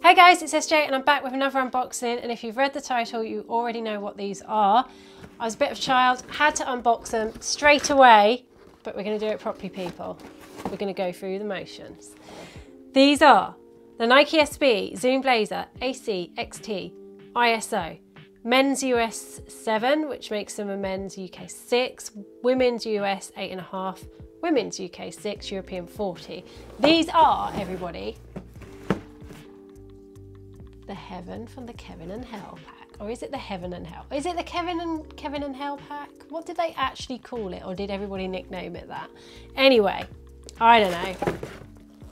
Hey guys, it's SJ and I'm back with another unboxing, and if you've read the title you already know what these are. I was a bit of a child, had to unbox them straight away, but we're going to do it properly, people. We're going to go through the motions. These are the Nike SB Zoom Blazer AC XT ISO men's US 7, which makes them a men's UK 6, women's US 8.5, women's UK 6, European 40. These are, everybody, the Heaven from the Kevin and Hell pack. Or is it the Heaven and Hell? Is it the Kevin and Hell pack? What did they actually call it? Or did everybody nickname it that? Anyway, I don't know.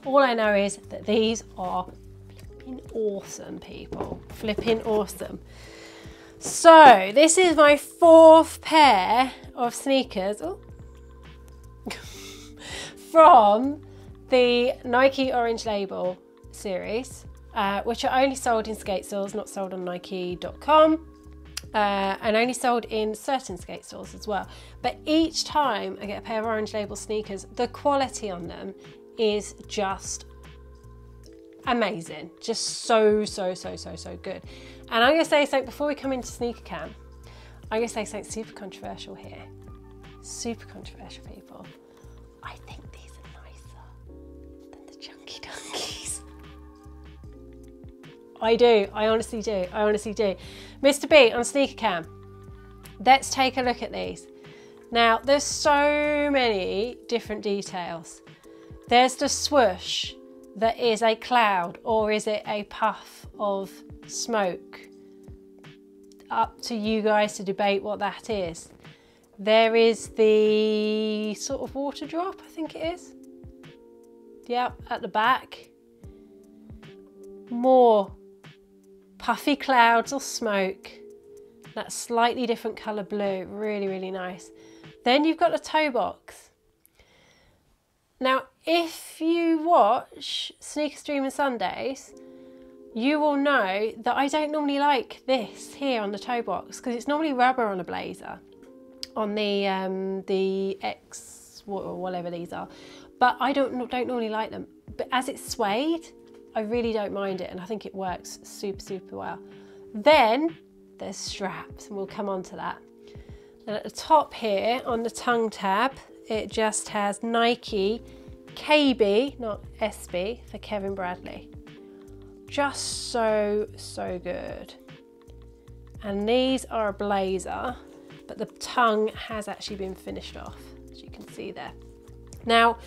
All I know is that these are flipping awesome, people. Flipping awesome. So this is my fourth pair of sneakers from the Nike Orange Label series. Which are only sold in skate stores, not sold on Nike.com, and only sold in certain skate stores as well. But each time I get a pair of Orange Label sneakers, the quality on them is just amazing. Just so good. And I'm going to say something before we come into sneaker camp. I'm going to say something super controversial here. Super controversial, people. I think these are nicer than the Chunky Dunkies. I do, I honestly do, I honestly do. Mr. B on Sneaker Cam, let's take a look at these. Now, there's so many different details. There's the swoosh that is a cloud, or is it a puff of smoke? Up to you guys to debate what that is. There is the sort of water drop, I think it is. Yep, at the back. More puffy clouds or smoke, that slightly different colour blue, really nice. Then you've got the toe box. Now if you watch Sneaker Streaming Sundays, you will know that I don't normally like this here on the toe box, because it's normally rubber on a blazer, on the X or whatever these are, but I don't normally like them. But as it's suede, I really don't mind it, and I think it works super well. Then there's straps, and we'll come on to that. And at the top here on the tongue tab, it just has Nike KB, not SB, for Kevin Bradley. Just so good. And these are a blazer, but the tongue has actually been finished off, as you can see there. Now,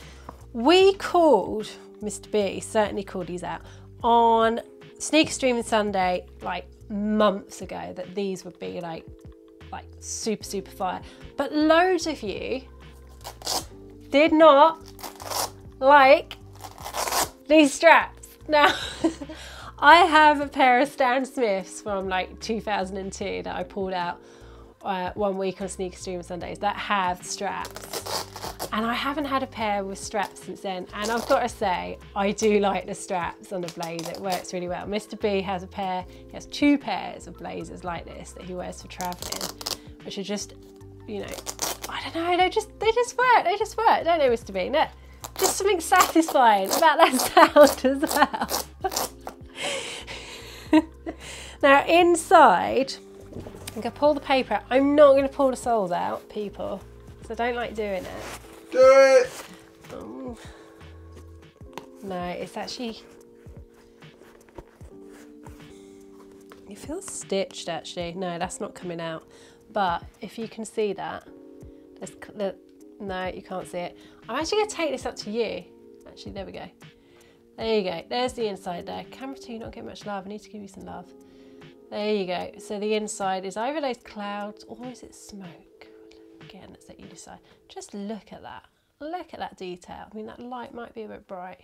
we called, Mr. B certainly called these out on Sneaker Streaming Sunday like months ago, that these would be like super fire. But loads of you did not like these straps. Now, I have a pair of Stan Smiths from like 2002 that I pulled out one week on Sneaker Streaming Sundays that have straps. And I haven't had a pair with straps since then, and I've got to say, I do like the straps on the blazer. It works really well. Mr. B has a pair, he has two pairs of blazers like this that he wears for travelling, which are just, you know, I don't know, they just work, don't they, Mr. B? No, just something satisfying about that sound as well. Now inside, I'm going to pull the paper out. I'm not going to pull the soles out, people, because I don't like doing it. Do it! Oh. No, it's actually, it feels stitched actually. No, that's not coming out. But if you can see that, no, you can't see it. I'm actually going to take this up to you. Actually, there we go. There you go. There's the inside there. Camera 2, not getting much love. I need to give you some love. There you go. So the inside is either those clouds or is it smoke? Again, let's let you decide. Just look at that. Look at that detail. I mean, that light might be a bit bright.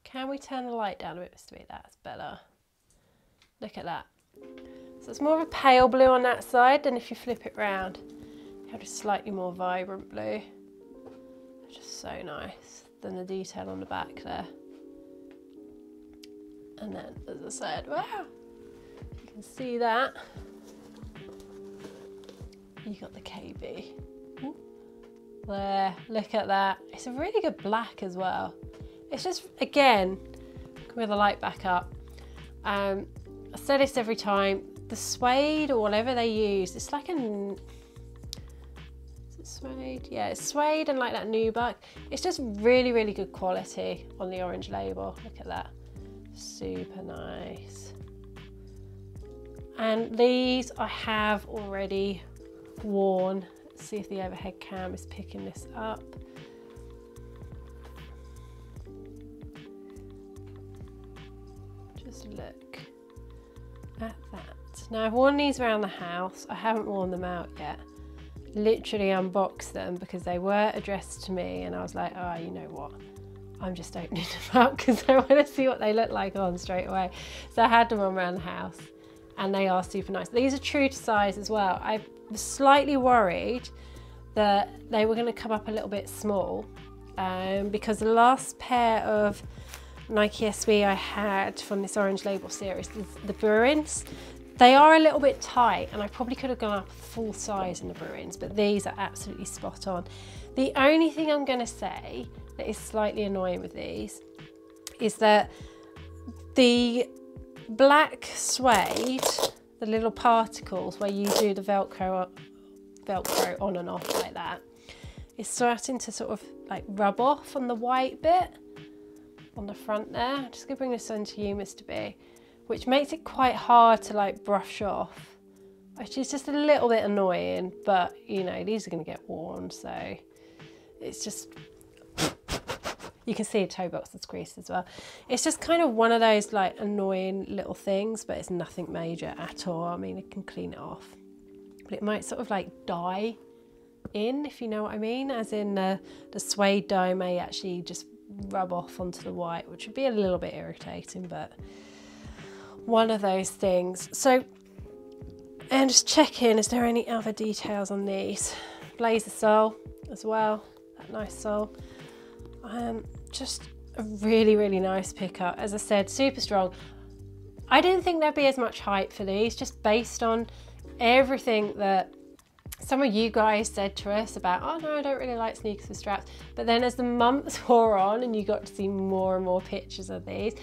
Can we turn the light down a bit, Mr. B? That's better. Look at that. So it's more of a pale blue on that side than if you flip it round. You have a slightly more vibrant blue. Just so nice. Than the detail on the back there. And then, as I said, wow, you can see that. You got the KB. There, look at that. It's a really good black as well. It's just, again, with the light back up, I say this every time, the suede or whatever they use, it's like is it suede? Yeah, it's suede and like that nubuck. It's just really, really good quality on the orange label. Look at that, super nice. And these I have already worn. Let's see if the overhead cam is picking this up. Just look at that. Now I've worn these around the house. I haven't worn them out yet. Literally unboxed them because they were addressed to me and I was like, oh, you know what? I'm just opening them up because I want to see what they look like on straight away. So I had them on around the house and they are super nice. These are true to size as well. I was slightly worried that they were going to come up a little bit small because the last pair of Nike SB I had from this orange label series, the Bruins, they are a little bit tight and I probably could have gone up full size in the Bruins, but these are absolutely spot on. The only thing I'm going to say that is slightly annoying with these is that the black suede, the little particles where you do the velcro on and off like that, is starting to sort of like rub off on the white bit on the front there. I'm just gonna bring this onto you, Mr. B, which makes it quite hard to like brush off, which is just a little bit annoying, but you know, these are gonna get worn, so it's just, you can see a toe box that's creased as well. It's just kind of one of those like annoying little things, but it's nothing major at all. I mean, it can clean it off, but it might sort of like dye in, if you know what I mean, as in the suede dye may actually just rub off onto the white, which would be a little bit irritating, but one of those things. So, and just check in, is there any other details on these? Blazer sole as well, that nice sole. Just a really, really nice pickup. As I said, super strong. I didn't think there'd be as much hype for these, just based on everything that some of you guys said to us about, oh no, I don't really like sneakers with straps. But then as the months wore on and you got to see more and more pictures of these,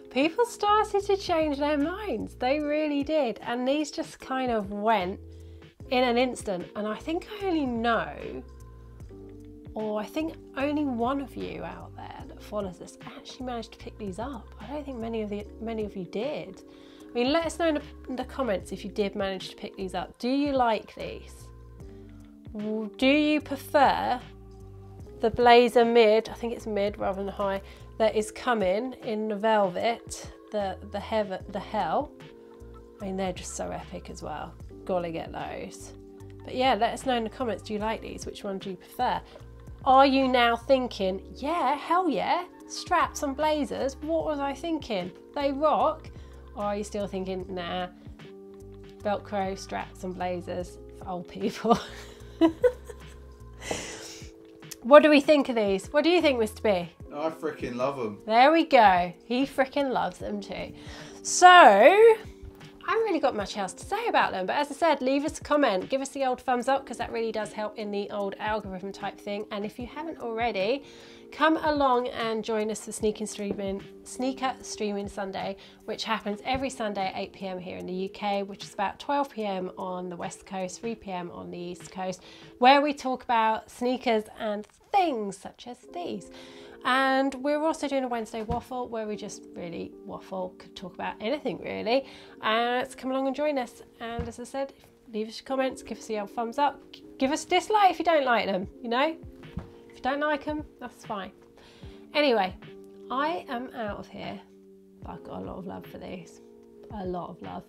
people started to change their minds. They really did. And these just kind of went in an instant. And I think I only know, or I think only one of you out there that follows us actually managed to pick these up. I don't think many of you did. I mean, let us know in the comments if you did manage to pick these up. Do you like these? Do you prefer the blazer mid, I think it's mid rather than high, that is coming in the velvet, the hell? I mean, they're just so epic as well. Gotta get those. But yeah, let us know in the comments, do you like these? Which one do you prefer? Are you now thinking, yeah, hell yeah, straps on blazers, what was I thinking? They rock? Or are you still thinking, nah, Velcro, straps and blazers for old people? What do we think of these? What do you think, Mr. B? I freaking love them. There we go. He freaking loves them too. So, I haven't really got much else to say about them, but as I said, leave us a comment, give us the old thumbs up, because that really does help in the old algorithm type thing. And if you haven't already, come along and join us for Sneaker Streaming Sunday, which happens every Sunday at 8 PM here in the UK, which is about 12 PM on the West Coast, 3 PM on the East Coast, where we talk about sneakers and things such as these. And we're also doing a Wednesday waffle where we just really waffle, could talk about anything really. So come along and join us. And as I said, leave us your comments, give us the old thumbs up, give us a dislike if you don't like them, you know? If you don't like them, that's fine. Anyway, I am out of here, but I've got a lot of love for these. A lot of love.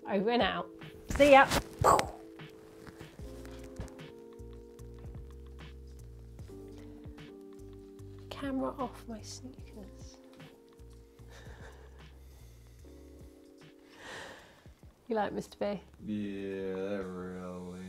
Over and out. See ya. Camera off my sneakers. You like Mr. B? Yeah, they're really